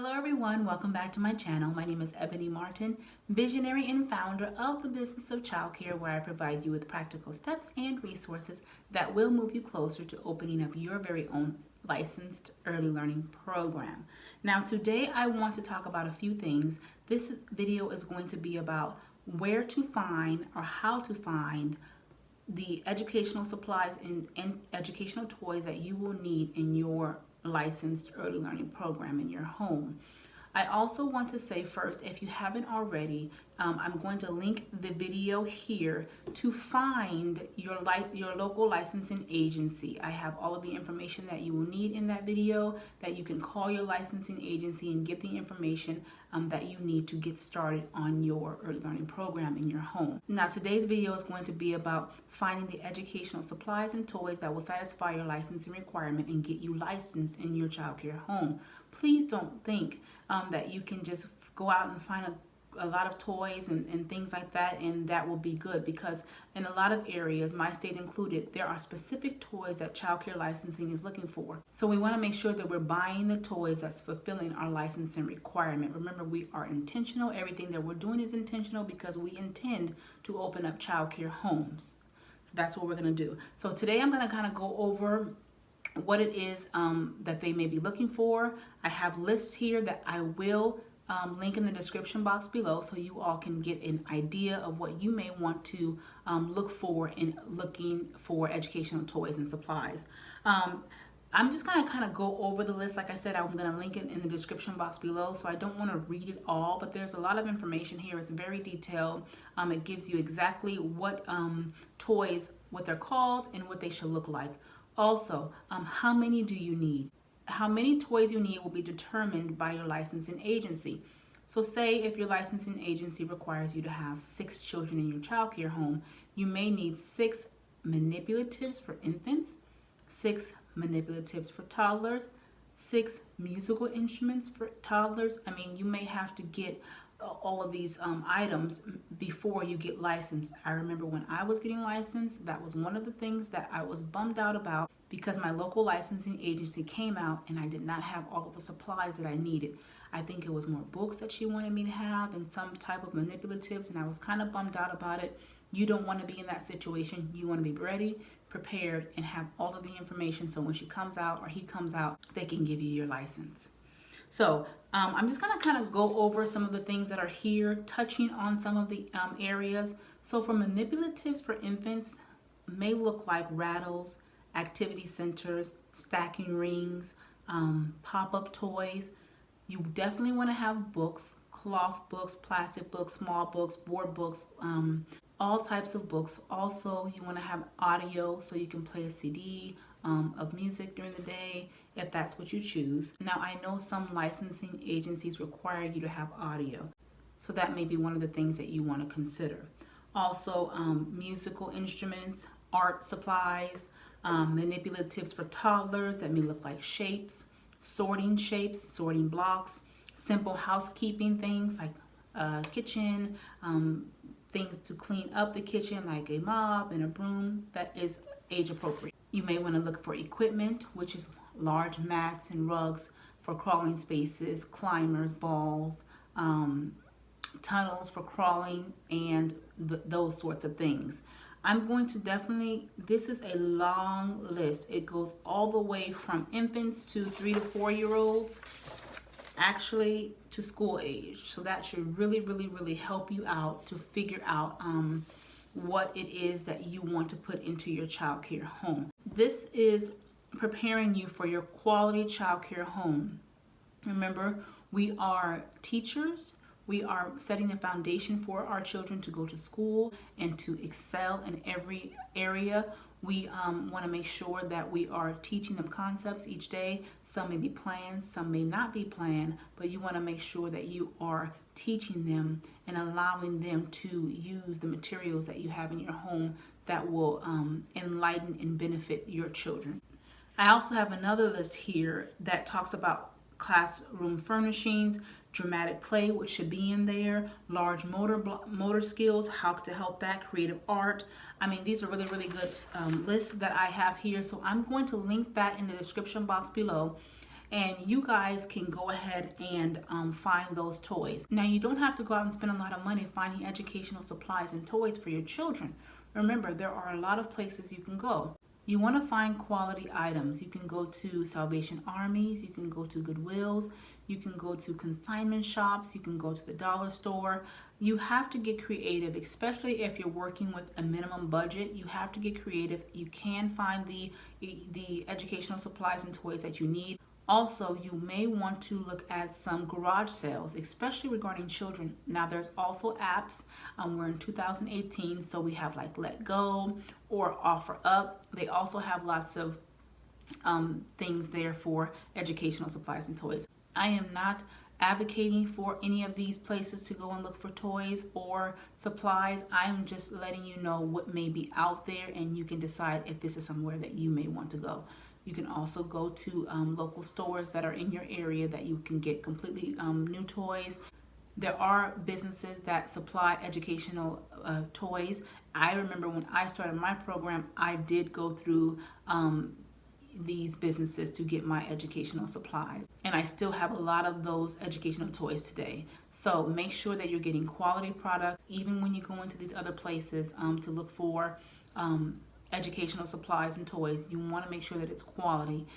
Hello everyone, welcome back to my channel. My name is Ebony Martin, visionary and founder of the Business of Childcare, where I provide you with practical steps and resources that will move you closer to opening up your very own licensed early learning program. Now today I want to talk about a few things. This video is going to be about where to find or how to find the educational supplies and educational toys that you will need in your licensed early learning program in your home. I also want to say first, if you haven't already, I'm going to link the video here to find your local licensing agency. I have all of the information that you will need in that video, that you can call your licensing agency and get the information that you need to get started on your early learning program in your home. Now today's video is going to be about finding the educational supplies and toys that will satisfy your licensing requirement and get you licensed in your childcare home. Please don't think that you can just go out and find a lot of toys and things like that and that will be good, because in a lot of areas, my state included, there are specific toys that childcare licensing is looking for. So we want to make sure that we're buying the toys that's fulfilling our licensing requirement. Remember, we are intentional. Everything that we're doing is intentional because we intend to open up childcare homes. So that's what we're going to do. So today I'm going to kind of go over what it is that they may be looking for. I have lists here that I will link in the description box below, so you all can get an idea of what you may want to look for in looking for educational toys and supplies. I'm just going to kind of go over the list. Like I said, I'm going to link it in the description box below, so I don't want to read it all, but there's a lot of information here. It's very detailed. It gives you exactly what toys, what they're called, and what they should look like. Also, how many do you need? How many toys you need will be determined by your licensing agency. So say if your licensing agency requires you to have 6 children in your childcare home, you may need 6 manipulatives for infants, 6 manipulatives for toddlers, 6 musical instruments for toddlers. I mean, you may have to get all of these items before you get licensed. I remember when I was getting licensed, that was one of the things that I was bummed out about, because my local licensing agency came out and I did not have all of the supplies that I needed. I think it was more books that she wanted me to have and some type of manipulatives, and I was kind of bummed out about it. You don't want to be in that situation. You want to be ready, prepared, and have all of the information so when she comes out or he comes out, they can give you your license. So I'm just going to kind of go over some of the things that are here, touching on some of the areas. So for manipulatives for infants, may look like rattles, activity centers, stacking rings, pop-up toys. You definitely want to have books, cloth books, plastic books, small books, board books, all types of books. Also, you want to have audio so you can play a CD of music during the day if that's what you choose. Now, I know some licensing agencies require you to have audio, so that may be one of the things that you want to consider. Also, musical instruments, art supplies, manipulatives for toddlers that may look like sorting blocks, simple housekeeping things like kitchen, things to clean up the kitchen like a mop and a broom that is age appropriate. You may want to look for equipment, which is large mats and rugs for crawling spaces, climbers, balls, tunnels for crawling, and those sorts of things. I'm going to this is a long list. It goes all the way from infants to 3 to 4 year olds, actually to school age. So that should really help you out to figure out what it is that you want to put into your childcare home. This is preparing you for your quality childcare home. Remember, we are teachers. We are setting the foundation for our children to go to school and to excel in every area. We want to make sure that we are teaching them concepts each day. Some may be planned, some may not be planned, but you want to make sure that you are teaching them and allowing them to use the materials that you have in your home that will enlighten and benefit your children. I also have another list here that talks about classroom furnishings, dramatic play, which should be in there, large motor skills, how to help that, creative art. I mean, these are really good lists that I have here. So I'm going to link that in the description box below. and you guys can go ahead and find those toys. Now, you don't have to go out and spend a lot of money finding educational supplies and toys for your children. Remember, there are a lot of places you can go. You want to find quality items. You can go to Salvation Armies, you can go to Goodwills, you can go to consignment shops, you can go to the dollar store. You have to get creative, especially if you're working with a minimum budget. You have to get creative. You can find the educational supplies and toys that you need. Also, you may want to look at some garage sales, especially regarding children. Now, there's also apps. We're in 2018, so we have like Let Go or Offer Up. They also have lots of things there for educational supplies and toys. I am not advocating for any of these places to go and look for toys or supplies. I'm just letting you know what may be out there, and you can decide if this is somewhere that you may want to go. You can also go to local stores that are in your area that you can get completely new toys. There are businesses that supply educational toys. I remember when I started my program, I did go through these businesses to get my educational supplies, and I still have a lot of those educational toys today. So make sure that you're getting quality products even when you go into these other places to look for educational supplies and toys. You want to make sure that it's quality.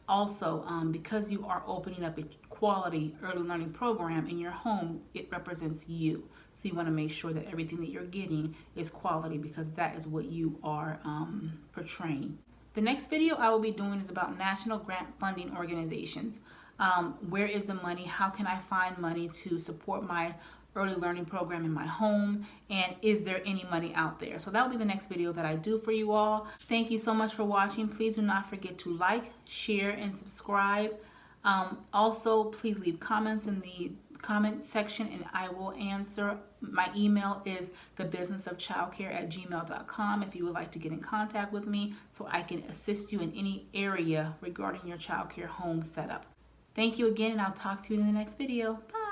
Also, because you are opening up a quality early learning program in your home, it represents you. So you want to make sure that everything that you're getting is quality, because that is what you are portraying. The next video I will be doing is about national grant funding organizations. Where is the money? How can I find money to support my early learning program in my home? And is there any money out there? So that will be the next video that I do for you all. Thank you so much for watching. Please do not forget to like, share, and subscribe. Also, please leave comments in the comment section and I will answer. My email is thebusinessofchildcare@gmail.com if you would like to get in contact with me so I can assist you in any area regarding your childcare home setup. Thank you again, and I'll talk to you in the next video. Bye.